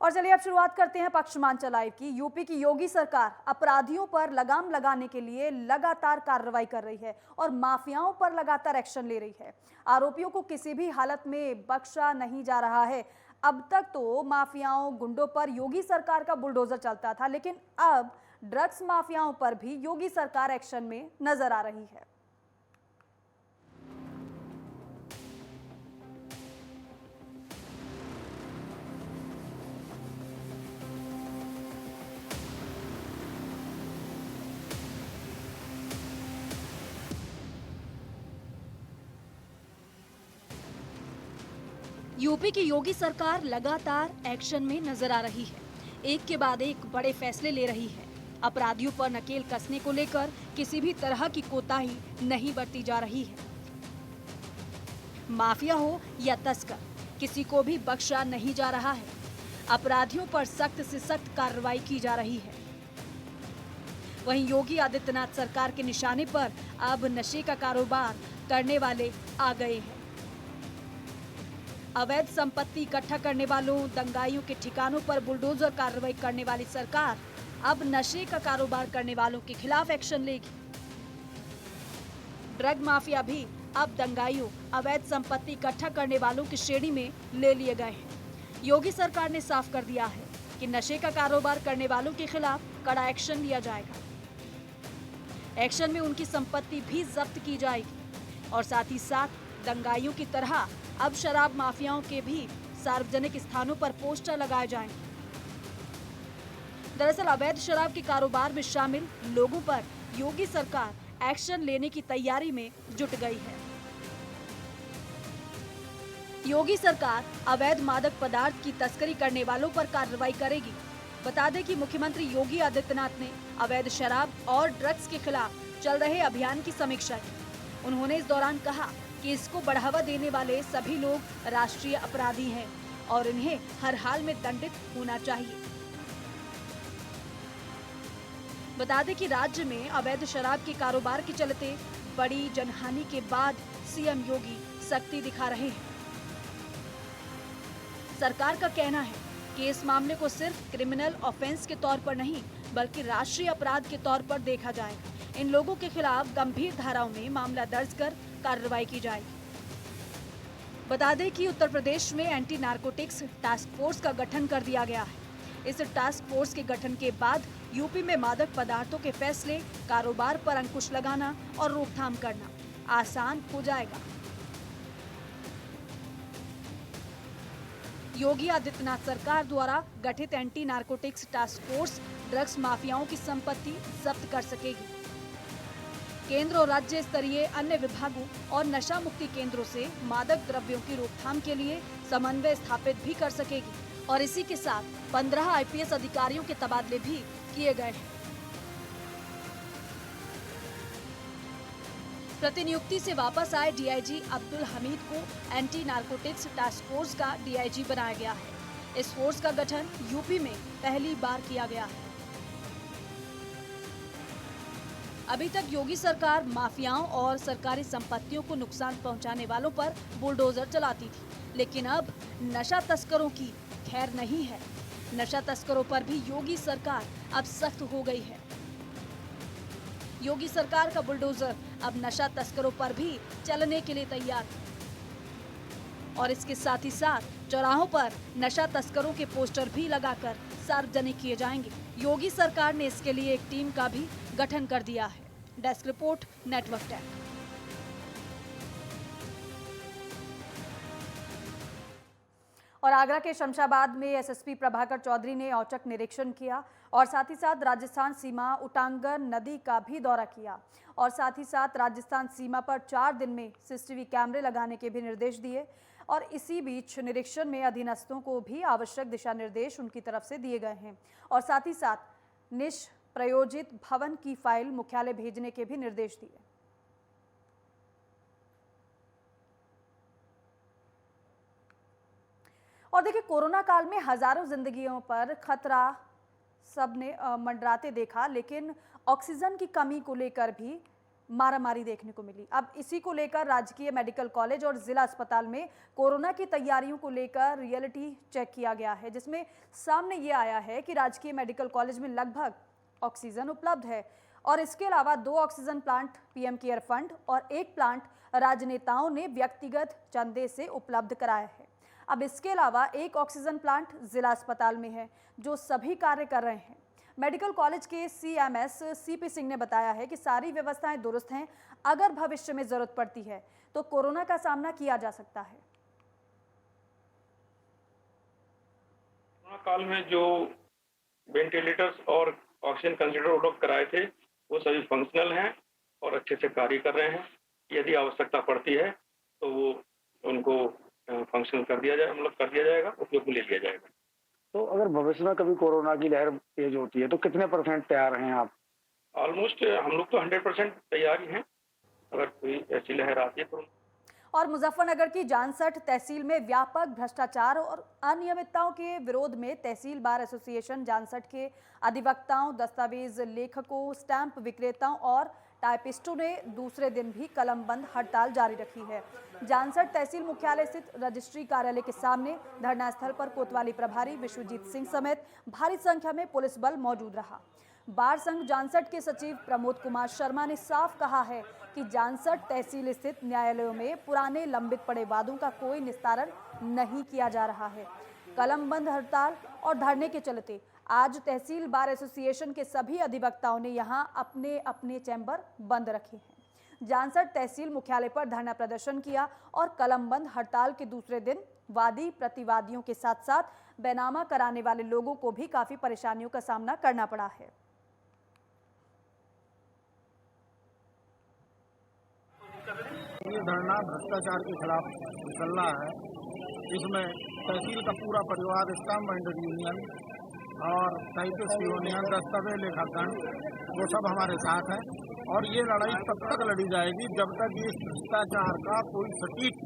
और चलिए अब शुरुआत करते हैं पक्षमांचल लाइव की। यूपी की योगी सरकार अपराधियों पर लगाम लगाने के लिए लगातार कार्रवाई कर रही है और माफियाओं पर लगातार एक्शन ले रही है। आरोपियों को किसी भी हालत में बख्शा नहीं जा रहा है। अब तक तो माफियाओं गुंडों पर योगी सरकार का बुलडोजर चलता था, लेकिन अब ड्रग्स माफियाओं पर भी योगी सरकार एक्शन में नजर आ रही है। यूपी की योगी सरकार लगातार एक्शन में नजर आ रही है। एक के बाद एक बड़े फैसले ले रही है। अपराधियों पर नकेल कसने को लेकर किसी भी तरह की कोताही नहीं बरती जा रही है। माफिया हो या तस्कर, किसी को भी बख्शा नहीं जा रहा है। अपराधियों पर सख्त से सख्त कार्रवाई की जा रही है। वहीं योगी आदित्यनाथ सरकार के निशाने पर अब नशे का कारोबार करने वाले आ गए हैं। अवैध संपत्ति इकट्ठा करने वालों, दंगाइयों के ठिकानों पर बुलडोजर कार्रवाई करने वाली सरकार अब नशे का कारोबार करने वालों के खिलाफ एक्शन लेगी। ड्रग माफिया भी अब दंगाइयों, अवैध संपत्ति इकट्ठा करने वालों की श्रेणी में ले लिए गए हैं। योगी सरकार ने साफ कर दिया है कि नशे का कारोबार करने वालों के खिलाफ कड़ा एक्शन लिया जाएगा। एक्शन में उनकी संपत्ति भी जब्त की जाएगी और साथ ही साथ दंगाइयों की तरह अब शराब माफियाओं के भी सार्वजनिक स्थानों पर पोस्टर लगाए जाएंगे। दरअसल अवैध शराब के कारोबार में शामिल लोगों पर योगी सरकार एक्शन लेने की तैयारी में जुट गई है। योगी सरकार अवैध मादक पदार्थ की तस्करी करने वालों पर कार्रवाई करेगी। बता दें कि मुख्यमंत्री योगी आदित्यनाथ ने अवैध शराब और ड्रग्स के खिलाफ चल रहे अभियान की समीक्षा की। उन्होंने इस दौरान कहा कि इसको बढ़ावा देने वाले सभी लोग राष्ट्रीय अपराधी हैं और इन्हें हर हाल में दंडित होना चाहिए। बता दें कि राज्य में अवैध शराब के कारोबार के चलते बड़ी जनहानि के बाद सीएम योगी सख्ती दिखा रहे हैं। सरकार का कहना है कि इस मामले को सिर्फ क्रिमिनल ऑफेंस के तौर पर नहीं, बल्कि राष्ट्रीय अपराध के तौर पर देखा जाएगा। इन लोगों के खिलाफ गंभीर धाराओं में मामला दर्ज कर कार्रवाई की जाएगी। बता दें कि उत्तर प्रदेश में एंटी नारकोटिक्स टास्क फोर्स का गठन कर दिया गया है। इस टास्क फोर्स के गठन के बाद यूपी में मादक पदार्थों के फैसले, कारोबार पर अंकुश लगाना और रोकथाम करना आसान हो जाएगा। योगी आदित्यनाथ सरकार द्वारा गठित anti narcotics task force drugs माफियाओं की संपत्ति जब्त कर सकेगी। केंद्र और राज्य स्तरीय अन्य विभागों और नशा मुक्ति केंद्रों से मादक द्रव्यों की रोकथाम के लिए समन्वय स्थापित भी कर सकेगी और इसी के साथ 15 आईपीएस अधिकारियों के तबादले भी किए गए हैं। प्रतिनियुक्ति से वापस आए डीआईजी अब्दुल हमीद को एंटी नारकोटिक्स टास्क फोर्स का डीआईजी बनाया गया है। इस फोर्स का गठन यूपी में पहली बार किया गया है। अभी तक योगी सरकार माफियाओं और सरकारी संपत्तियों को नुकसान पहुंचाने वालों पर बुलडोजर चलाती थी, लेकिन अब नशा तस्करों की खैर नहीं है। नशा तस्करों पर भी योगी सरकार अब सख्त हो गई है। योगी सरकार का बुलडोजर अब नशा तस्करों पर भी चलने के लिए तैयार है और इसके साथ ही साथ चौराहों पर नशा तस्करों के पोस्टर भी लगाकर सार्वजनिक किए जाएंगे। योगी सरकार ने इसके लिए एक टीम का भी गठन कर दिया है। Desk report, network 10। और आगरा के शमशाबाद में एसएसपी प्रभाकर चौधरी ने औचक निरीक्षण किया और साथ ही साथ राजस्थान सीमा उटांगर नदी का भी दौरा किया और साथ ही साथ राजस्थान सीमा पर 4 दिन में सीसीटीवी कैमरे लगाने के भी निर्देश दिए। और इसी बीच निरीक्षण में अधीनस्थों को भी आवश्यक दिशा निर्देश उनकी तरफ से दिए गए हैं और साथ ही साथ निष्प्रयोजित भवन की फाइल मुख्यालय भेजने के भी निर्देश दिए। और देखिए, कोरोना काल में हजारों जिंदगियों पर खतरा सबने मंडराते देखा, लेकिन ऑक्सीजन की कमी को लेकर भी मारामारी देखने को मिली। अब इसी को लेकर राजकीय मेडिकल कॉलेज और जिला अस्पताल में कोरोना की तैयारियों को लेकर रियलिटी चेक किया गया है, जिसमें सामने ये आया है कि राजकीय मेडिकल कॉलेज में लगभग ऑक्सीजन उपलब्ध है और इसके अलावा 2 oxygen plant PM care fund और 1 प्लांट राजनेताओं ने व्यक्तिगत चंदे से उपलब्ध कराया है। अब इसके अलावा 1 ऑक्सीजन प्लांट जिला अस्पताल में है, जो सभी कार्य कर रहे हैं। मेडिकल कॉलेज के सीएमएस सीपी सिंह ने बताया है कि सारी व्यवस्थाएं दुरुस्त हैं। अगर भविष्य में जरूरत पड़ती है तो कोरोना का सामना किया जा सकता है। कोरोना काल में जो वेंटिलेटर्स और ऑक्सीजन कंसंट्रेटर उपलब्ध कराए थे वो सभी फंक्शनल हैं और अच्छे से कार्य कर रहे हैं। यदि आवश्यकता पड़ती है तो वो उनको फंक्शनल कर दिया जाए, मतलब कर दिया जाएगा, उपयोग में ले लिया जाएगा। तो अगर भविष्य में कभी कोरोना की लहर तेज होती है तो कितने % तैयार हैं आप? ऑलमोस्ट हम लोग तो 100% तैयार ही हैं। अगर कोई ऐसी लहर आती है तो। और मुजफ्फरनगर की जानसठ तहसील में व्यापक भ्रष्टाचार और अनियमितताओं के विरोध में तहसील बार एसोसिएशन जानसठ के अधिवक्ताओं, दस्तावेज लेखकों, स्टैंप विक्रेताओं और टाइपिस्टों ने दूसरे दिन भी कलमबंद हड़ताल जारी रखी है। जानसठ तहसील मुख्यालय स्थित रजिस्ट्री कार्यालय के सामने धरना स्थल पर कोतवाली प्रभारी विश्वजीत सिंह समेत भारी संख्या में पुलिस बल मौजूद रहा। बार संघ जानसठ के सचिव प्रमोद कुमार शर्मा ने साफ कहा है कि जानसठ तहसील स्थित न्यायालयों में पुराने लंबित पड़े वादों का कोई निस्तारण नहीं किया जा रहा है। कलमबंद हड़ताल और धरने के चलते आज तहसील बार एसोसिएशन के सभी अधिवक्ताओं ने यहां अपने अपने चैम्बर बंद रखे हैं। जानसठ तहसील मुख्यालय पर धरना प्रदर्शन किया और कलमबंद हड़ताल के दूसरे दिन वादी प्रतिवादियों के साथ साथ बैनामा कराने वाले लोगों को भी काफी परेशानियों का सामना करना पड़ा है। ये धरना भ्रष्टाचार के खिलाफ चल रहा है। इसमें तहसील का पूरा परिवार, स्टाम्प बाइंडर यूनियन और टाइपिस्ट यूनियन, दस्तावेज लेखाकरण, वो सब हमारे साथ हैं और ये लड़ाई तब तक लड़ी जाएगी जब तक इस भ्रष्टाचार का कोई सटीक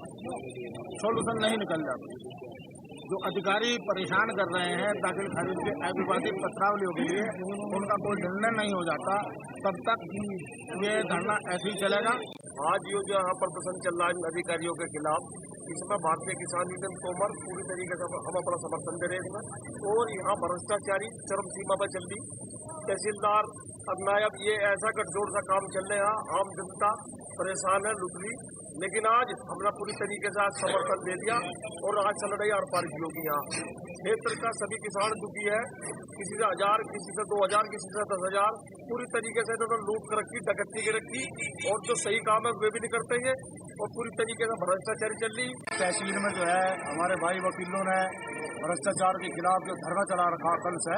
सॉल्यूशन नहीं निकल जाता। जो अधिकारी परेशान कर रहे हैं दाखिल खारिज के अविवादित पत्रावलियों के लिए, उनका कोई निर्णय नहीं हो जाता तब तक ये धरना ऐसे ही चलेगा। आज ये जो यहाँ पर प्रदर्शन चल रहा है अधिकारियों के खिलाफ, इसमें भारतीय किसान यूनियन तोमर पूरी तरीके से हम अपना समर्थन दे रहे हैं और यहाँ भ्रष्टाचारी चरम सीमा पर चल रही। तहसीलदार अब नायब ये ऐसा गठजोड़ सा काम चल रहा है, आम जनता परेशान है, लुट ली, लेकिन आज हमने पूरी तरीके से आज समर्थन दे दिया और आज चल रही आर पार की होगी। यहाँ क्षेत्र का सभी किसान दुखी है, किसी से 1000, किसी से 2000, किसी से 10,000, पूरी तरीके से इन्होंने लूट कर रखी, डकैती की रखी और जो सही काम है वे भी नहीं करते हैं और पूरी तरीके से भ्रष्टाचारी चल रही। तहसील में जो है हमारे भाई वकीलों ने भ्रष्टाचार के खिलाफ जो धरना चला रखा कल से,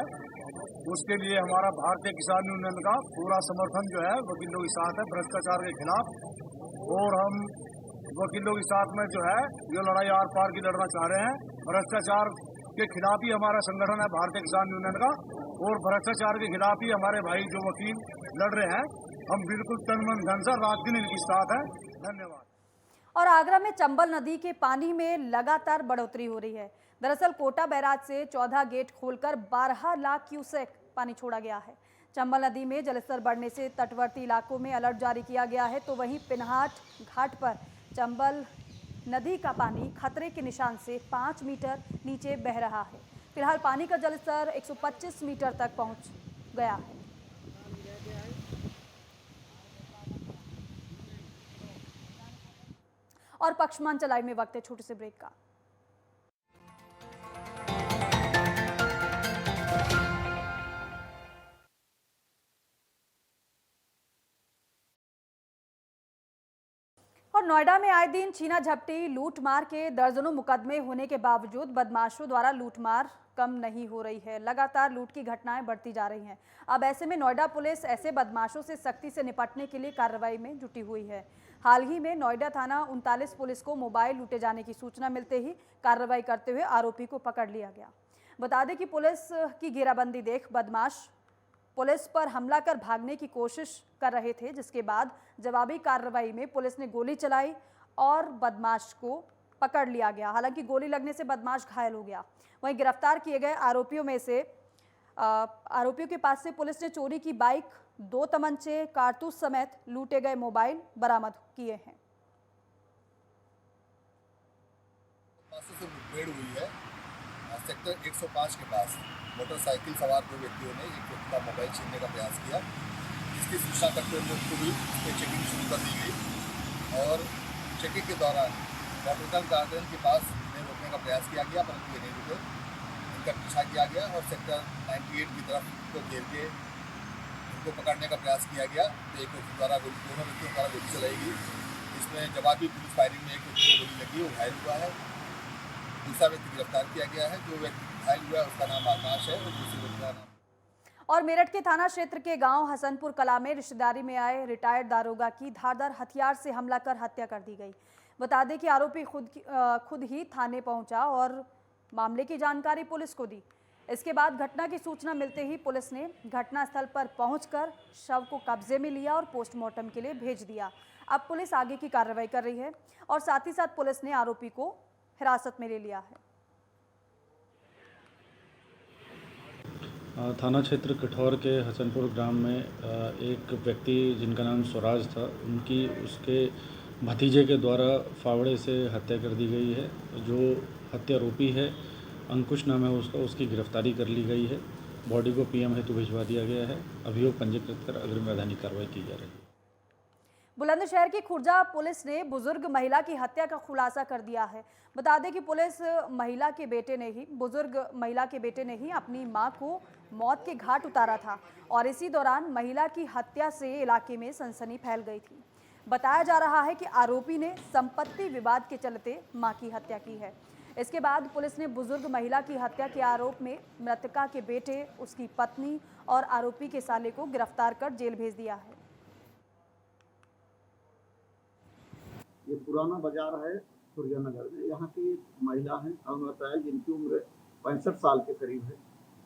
उसके लिए हमारा भारतीय किसान यूनियन का पूरा समर्थन जो है वकीलों के साथ है भ्रष्टाचार के खिलाफ। और हम वकीलों के साथ में जो है ये लड़ाई आर पार की लड़ना चाह रहे हैं। भ्रष्टाचार के खिलाफ ही हमारा संगठन है भारतीय किसान यूनियन का और भ्रष्टाचार के खिलाफ ही हमारे भाई जो वकील लड़ रहे हैं। हम बिल्कुल तन मन धन से रात दिन इनके साथ हैं। धन्यवाद। और आगरा में चंबल नदी के पानी में लगातार बढ़ोतरी हो रही है। दरअसल कोटा बैराज से 14 गेट खोलकर 12 लाख क्यूसेक पानी छोड़ा गया है। चंबल नदी में जलस्तर बढ़ने से तटवर्ती इलाकों में अलर्ट जारी किया गया है, तो वहीं पिनहाट घाट पर चंबल नदी का पानी खतरे के निशान से 5 मीटर नीचे बह रहा है। फिलहाल पानी का जलस्तर 125 मीटर तक पहुंच गया है। और पक्षमांचल लाइव में वक्त है छोटे से ब्रेक का। और नोएडा में आए दिन छीना झपटी लूटमार के दर्जनों मुकदमे होने के बावजूद बदमाशों द्वारा लूटमार कम नहीं हो रही है। लगातार लूट की घटनाएं बढ़ती जा रही हैं। अब ऐसे में नोएडा पुलिस ऐसे बदमाशों से सख्ती से निपटने के लिए कार्रवाई में जुटी हुई है। हाल ही में नोएडा थाना 39 पुलिस को मोबाइल लूटे जाने की सूचना मिलते ही कार्रवाई करते हुए आरोपी को पकड़ लिया गया। बता दें कि पुलिस की घेराबंदी देख बदमाश पुलिस पर हमला कर भागने की कोशिश कर रहे थे, जिसके बाद जवाबी कार्रवाई में पुलिस ने गोली चलाई और बदमाश को पकड़ लिया गया। हालांकि गोली लगने से बदमाश घायल हो गया। वहीं गिरफ्तार किए गए आरोपियों में से आरोपियों के पास से पुलिस ने चोरी की बाइक, 2 तमंचे, कारतूस समेत लूटे गए मोबाइल बरामद किए हैं। से मुठभेड़ हुई है सेक्टर 105 के पास। मोटरसाइकिल सवार 2 व्यक्तियों ने एक व्यक्ति का मोबाइल छीनने का प्रयास किया। इसकी सूचना तक लोग को भी इस पर चेकिंग शुरू कर दी गई और चेकिंग के दौरान बॉटनिकल गार्डन के पास इन्हें रोकने का प्रयास किया गया, परंतु ये नहीं रुके। इनका पीछा किया गया और सेक्टर 98 की तरफ को घेर के इनको पकड़ने का प्रयास किया गया। तो एक व्यक्ति द्वारा दोनों व्यक्तियों द्वारा गोली चलाई गई। इसमें जवाबी पुलिस फायरिंग में एक व्यक्ति को गोली लगी, वो घायल हुआ है। दूसरा व्यक्ति गिरफ्तार किया गया है। जो व्यक्ति घायल हुआ है उसका नाम आकाश है और दूसरे व्यक्ति का नाम। और मेरठ के थाना क्षेत्र के गांव हसनपुर कला में रिश्तेदारी में आए रिटायर्ड दारोगा की धारदार हथियार से हमला कर हत्या कर दी गई। बता दें कि आरोपी खुद ही थाने पहुंचा और मामले की जानकारी पुलिस को दी। इसके बाद घटना की सूचना मिलते ही पुलिस ने घटनास्थल पर पहुंचकर शव को कब्जे में लिया और पोस्टमार्टम के लिए भेज दिया। अब पुलिस आगे की कार्रवाई कर रही है और साथ ही साथ पुलिस ने आरोपी को हिरासत में ले लिया है। थाना क्षेत्र कठौर के हसनपुर ग्राम में एक व्यक्ति जिनका नाम स्वराज था, उनकी उसके भतीजे के द्वारा फावड़े से हत्या कर दी गई है। जो हत्यारोपी है अंकुश नाम है उसका, उसकी गिरफ्तारी कर ली गई है। बॉडी को पीएम हेतु भिजवा दिया गया है। अभियोग पंजीकृत कर अग्रिम वैधानिक कार्रवाई की जा रही है। बुलंदशहर की खुर्जा पुलिस ने बुजुर्ग महिला की हत्या का खुलासा कर दिया है। बता दें कि पुलिस बुजुर्ग महिला के बेटे ने ही अपनी मां को मौत के घाट उतारा था और इसी दौरान महिला की हत्या से इलाके में सनसनी फैल गई थी। बताया जा रहा है कि आरोपी ने संपत्ति विवाद के चलते मां की हत्या की है। इसके बाद पुलिस ने बुजुर्ग महिला की हत्या के आरोप में मृतका के बेटे, उसकी पत्नी और आरोपी के साले को गिरफ्तार कर जेल भेज दिया है। ये पुराना बाजार है खुर्जा नगर में। यहाँ की एक महिला है अमृता, जिनकी उम्र 65 साल के करीब है।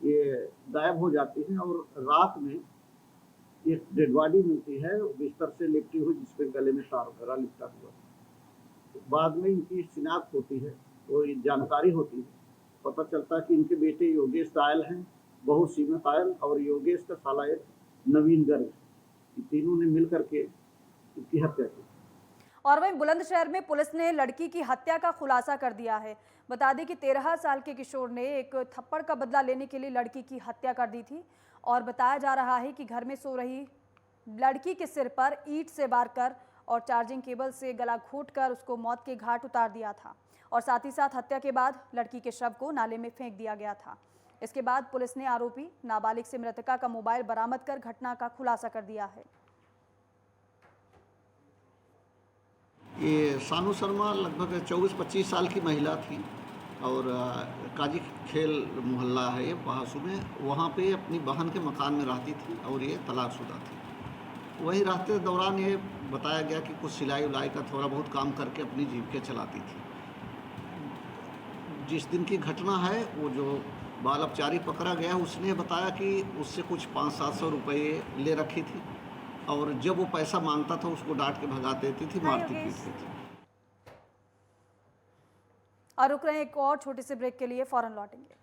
ये गायब हो जाती है और रात में एक डेड बॉडी मिलती है बिस्तर से लिपटी हुई, जिसपे गले में तार वगैरह लिपटा हुआ। बाद में इनकी शिनाख्त होती है तो ये जानकारी होती है, पता चलता है कि इनके बेटे योगेश दायल हैं, बहू सीमा दायल और योगेश का साला एक नवीन गर्ग। तीनों ने मिल करके इसकी हत्या की। और वहीं बुलंदशहर में पुलिस ने लड़की की हत्या का खुलासा कर दिया है। बता दें कि 13 साल के किशोर ने एक थप्पड़ का बदला लेने के लिए लड़की की हत्या कर दी थी और बताया जा रहा है कि घर में सो रही लड़की के सिर पर ईंट से वार कर और चार्जिंग केबल से गला घोंटकर उसको मौत के घाट उतार दिया था और साथ ही साथ हत्या के बाद लड़की के शव को नाले में फेंक दिया गया था। इसके बाद पुलिस ने आरोपी नाबालिग से मृतका का मोबाइल बरामद कर घटना का खुलासा कर दिया है। ये सानू शर्मा लगभग 24-25 साल की महिला थी और काजी खेल मोहल्ला है ये बहासू में, वहाँ पे अपनी बहन के मकान में रहती थी और ये तलाकशुदा थी। वहीं रहते दौरान ये बताया गया कि कुछ सिलाई उलाई का थोड़ा बहुत काम करके अपनी जीविका चलाती थी। जिस दिन की घटना है वो जो बाल अपचारी पकड़ा गया उसने बताया कि उससे कुछ 500-700 रुपये ले रखी थी और जब वो पैसा मांगता था उसको डांट के भगा देती थी, मारती पीटती थी। और रुक रहे हैं एक और छोटे से ब्रेक के लिए, फौरन लौटेंगे।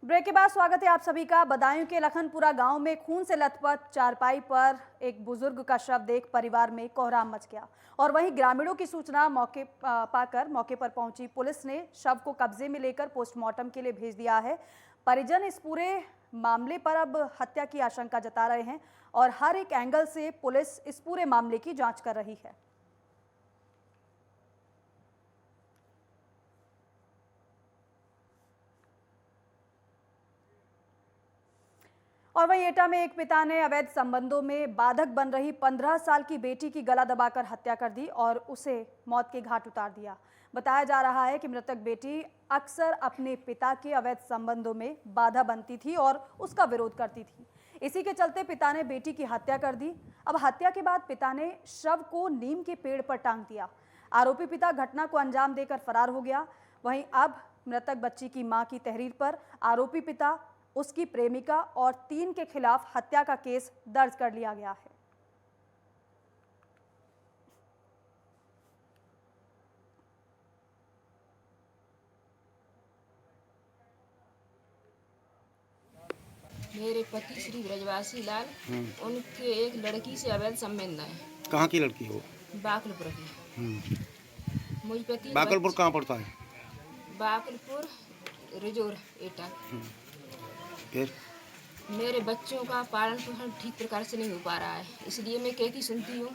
ब्रेक के बाद स्वागत है आप सभी का। बदायूं के लखनपुरा गांव में खून से लथपथ चारपाई पर एक बुजुर्ग का शव देख परिवार में कोहराम मच गया और वहीं ग्रामीणों की सूचना पाकर मौके पर पहुंची पुलिस ने शव को कब्जे में लेकर पोस्टमार्टम के लिए भेज दिया है। परिजन इस पूरे मामले पर अब हत्या की आशंका जता रहे हैं और हर एक एंगल से पुलिस इस पूरे मामले की जांच कर रही है। और वहीं एटा में एक पिता ने अवैध संबंधों में बाधक बन रही 15 साल की बेटी की गला दबाकर हत्या कर दी और उसे मौत के घाट उतार दिया। बताया जा रहा है कि मृतक बेटी अक्सर अपने पिता के अवैध संबंधों में बाधा बनती थी और उसका विरोध करती थी। इसी के चलते पिता ने बेटी की हत्या कर दी। अब हत्या के बाद पिता ने शव को नीम के पेड़ पर टांग दिया। आरोपी पिता घटना को अंजाम देकर फरार हो गया। वहीं अब मृतक बच्ची की मां की तहरीर पर आरोपी पिता, उसकी प्रेमिका और 3 के खिलाफ हत्या का केस दर्ज कर लिया गया है। मेरे पति श्री ब्रजवासी लाल, उनके एक लड़की से अवैध संबंध है। कहाँ की लड़की हो? बाकलपुर की। मुझ पति बाकलपुर कहाँ पड़ता है? बाकलपुर रिजोर एटा। फिर मेरे बच्चों का पालन पोषण ठीक प्रकार से नहीं हो पा रहा है, इसलिए मैं कहती सुनती हूँ,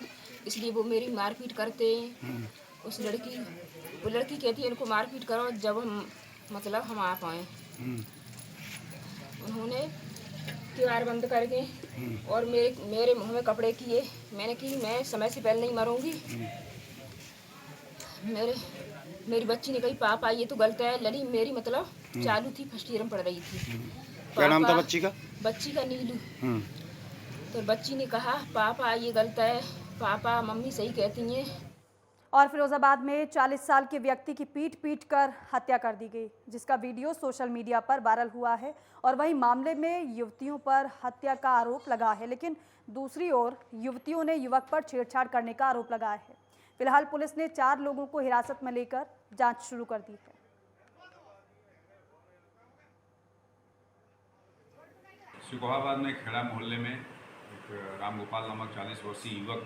इसलिए वो मेरी मारपीट करते हैं। वो लड़की कहती है इनको मारपीट करो जब हम आ पाए। उन्होंने किवाड़ बंद करके और मेरे मुंह में कपड़े किए। मैंने कि मैं समय से पहले नहीं मरूंगी। मेरी बच्ची ने कही पापा ये तो गलत है। लली मेरी चालू थी, फर्स्ट ईयर में पढ़ रही थी। क्या नाम था बच्ची का? बच्ची का नीलू। तो बच्ची ने कहा पापा ये गलत है, पापा मम्मी सही कहती हैं। और फिरोजाबाद में 40 साल के व्यक्ति की पीट कर हत्या कर दी गई, जिसका वीडियो सोशल मीडिया पर वायरल हुआ है। और वहीं मामले में युवतियों पर हत्या का आरोप लगा है, लेकिन दूसरी ओर युवतियों ने युवक पर छेड़छाड़ करने का आरोप लगाया है। फिलहाल पुलिस ने 4 लोगों को हिरासत में लेकर जांच शुरू कर दी है। शिकोहाबाद में खेड़ा मोहल्ले में एक रामगोपाल नामक 40 वर्षीय युवक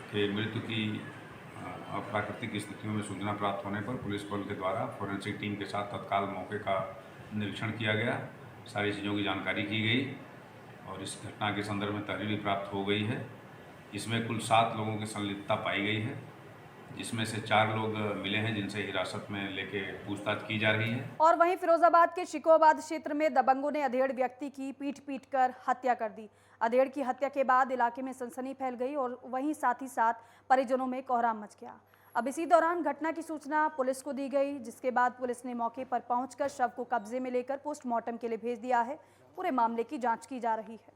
के मृत्यु की अप्राकृतिक स्थितियों में सूचना प्राप्त होने पर पुलिस बल के द्वारा फोरेंसिक टीम के साथ तत्काल मौके का निरीक्षण किया गया। सारी चीज़ों की जानकारी की गई और इस घटना के संदर्भ में तहरीर भी प्राप्त हो गई है। इसमें कुल 7 लोगों की संलिप्तता पाई गई है, जिसमें से 4 लोग मिले हैं जिनसे हिरासत में लेके पूछताछ की जा रही है। और वहीं फिरोजाबाद के शिकोहाबाद क्षेत्र में दबंगों ने अधेड़ व्यक्ति की पीट कर हत्या कर दी। अधेड़ की हत्या के बाद इलाके में सनसनी फैल गई और वहीं साथ ही साथ परिजनों में कोहराम मच गया। अब इसी दौरान घटना की सूचना पुलिस को दी गई, जिसके बाद पुलिस ने मौके पर पहुंचकर शव को कब्जे में लेकर पोस्टमार्टम के लिए भेज दिया है। पूरे मामले की जांच की जा रही है।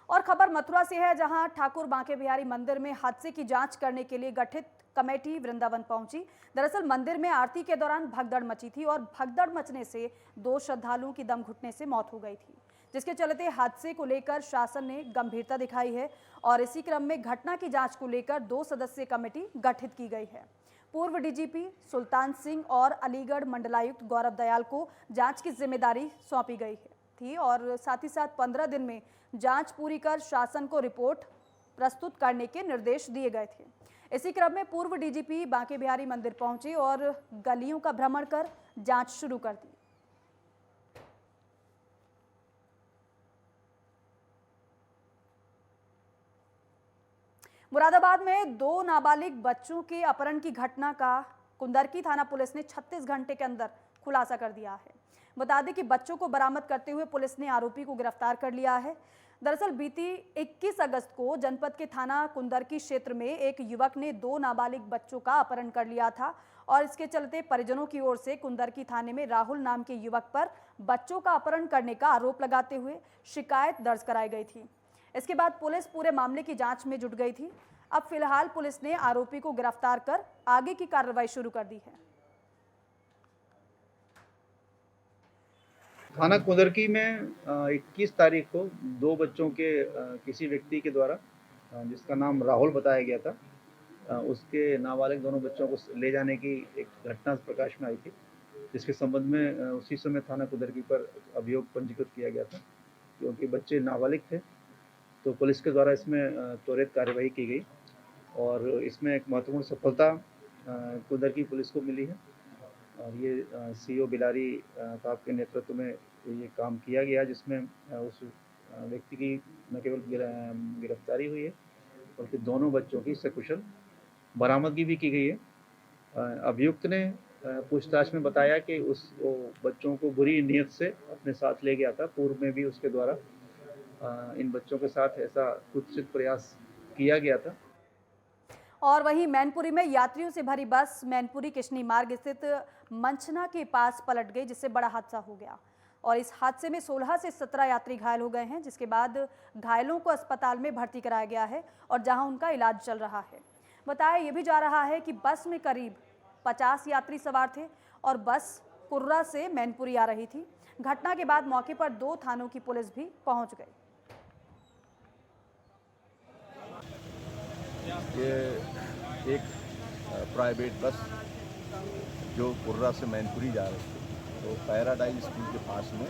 और खबर मथुरा से है, जहां ठाकुर बांके बिहारी मंदिर में हादसे की जांच करने के लिए गठित कमेटी वृंदावन पहुंची। दरअसल मंदिर में आरती के दौरान भगदड़ मची थी और भगदड़ मचने से 2 श्रद्धालुओं की दम घुटने से मौत हो गई थी, जिसके चलते हादसे को लेकर शासन ने गंभीरता दिखाई है। और इसी क्रम में घटना की जांच को लेकर 2 सदस्यीय कमेटी गठित की गई है। पूर्व डीजीपी सुल्तान सिंह और अलीगढ़ मंडलायुक्त गौरव दयाल को जांच की जिम्मेदारी सौंपी गई थी और साथ ही साथ 15 दिन में जांच पूरी कर शासन को रिपोर्ट प्रस्तुत करने के निर्देश दिए गए थे। इसी क्रम में पूर्व डीजीपी बांके बिहारी मंदिर पहुंचे और गलियों का भ्रमण कर जांच शुरू कर दी। मुरादाबाद में 2 नाबालिग बच्चों के अपहरण की घटना का कुंदरकी थाना पुलिस ने 36 घंटे के अंदर खुलासा कर दिया है। बता दें कि बच्चों को बरामद करते हुए पुलिस ने आरोपी को गिरफ्तार कर लिया है। दरअसल बीती 21 अगस्त को जनपद के थाना कुंदरकी क्षेत्र में एक युवक ने 2 नाबालिग बच्चों का अपहरण कर लिया था और इसके चलते परिजनों की ओर से कुंदरकी थाने में राहुल नाम के युवक पर बच्चों का अपहरण करने का आरोप लगाते हुए शिकायत दर्ज कराई गई थी। इसके बाद पुलिस पूरे मामले की जांच में जुट गई थी। अब फिलहाल पुलिस ने आरोपी को गिरफ्तार कर आगे की कार्रवाई शुरू कर दी है। थाना कुंदरकी में 21 तारीख को 2 बच्चों के किसी व्यक्ति के द्वारा, जिसका नाम राहुल बताया गया था, उसके नाबालिग दोनों बच्चों को ले जाने की एक घटना प्रकाश में आई थी, जिसके संबंध में उसी समय थाना कुंदरकी पर अभियोग पंजीकृत किया गया था क्योंकि बच्चे नाबालिग थे। तो पुलिस के द्वारा इसमें त्वरित कार्यवाही की गई और इसमें एक महत्वपूर्ण सफलता कुंदरकी पुलिस को मिली है और ये सीओ बिलारी साहब के नेतृत्व में ये काम किया गया, जिसमें उस व्यक्ति की न केवल गिरफ्तारी हुई है बल्कि दोनों बच्चों की सकुशल बरामदगी भी की गई है। अभियुक्त ने पूछताछ में बताया कि वो बच्चों को बुरी नीयत से अपने साथ ले गया था। पूर्व में भी उसके द्वारा इन बच्चों के साथ ऐसा कुत्सित प्रयास किया गया था। और वहीं मैनपुरी में यात्रियों से भरी बस मैनपुरी किशनी मार्ग स्थित मंचना के पास पलट गई, जिससे बड़ा हादसा हो गया और इस हादसे में 16 से 17 यात्री घायल हो गए हैं, जिसके बाद घायलों को अस्पताल में भर्ती कराया गया है और जहां उनका इलाज चल रहा है। बताया यह भी जा रहा है कि बस में करीब 50 यात्री सवार थे और बस कुर्रा से मैनपुरी आ रही थी। घटना के बाद मौके पर 2 थानों की पुलिस भी पहुंच गई। ये एक प्राइवेट बस जो कुर्रा से मैनपुरी जा रहे थे, तो पैराडाइज स्कूल के पास में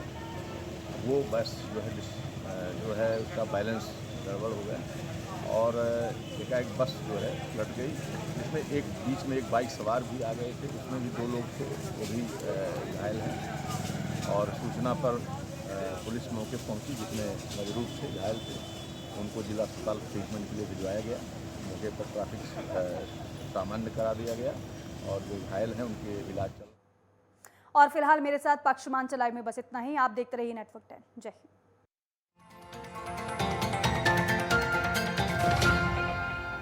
वो बस जो है उसका बैलेंस गड़बड़ हो गया और एकाएक बस जो है पलट गई, जिसमें एक बीच में एक बाइक सवार भी आ गए थे, उसमें भी 2 लोग थे, वो भी घायल हैं। और सूचना पर पुलिस मौके पहुंची, जिसमें मजरूर थे, घायल थे, उनको जिला अस्पताल ट्रीटमेंट के लिए भिजवाया गया। मौके पर ट्रैफिक सामान्य करा दिया गया और जो घायल हैं उनके इलाज चल। और फिलहाल मेरे साथ पक्षमान चलाइव में बस इतना ही। आप देखते रहिए नेटवर्क 10। जय हिंद।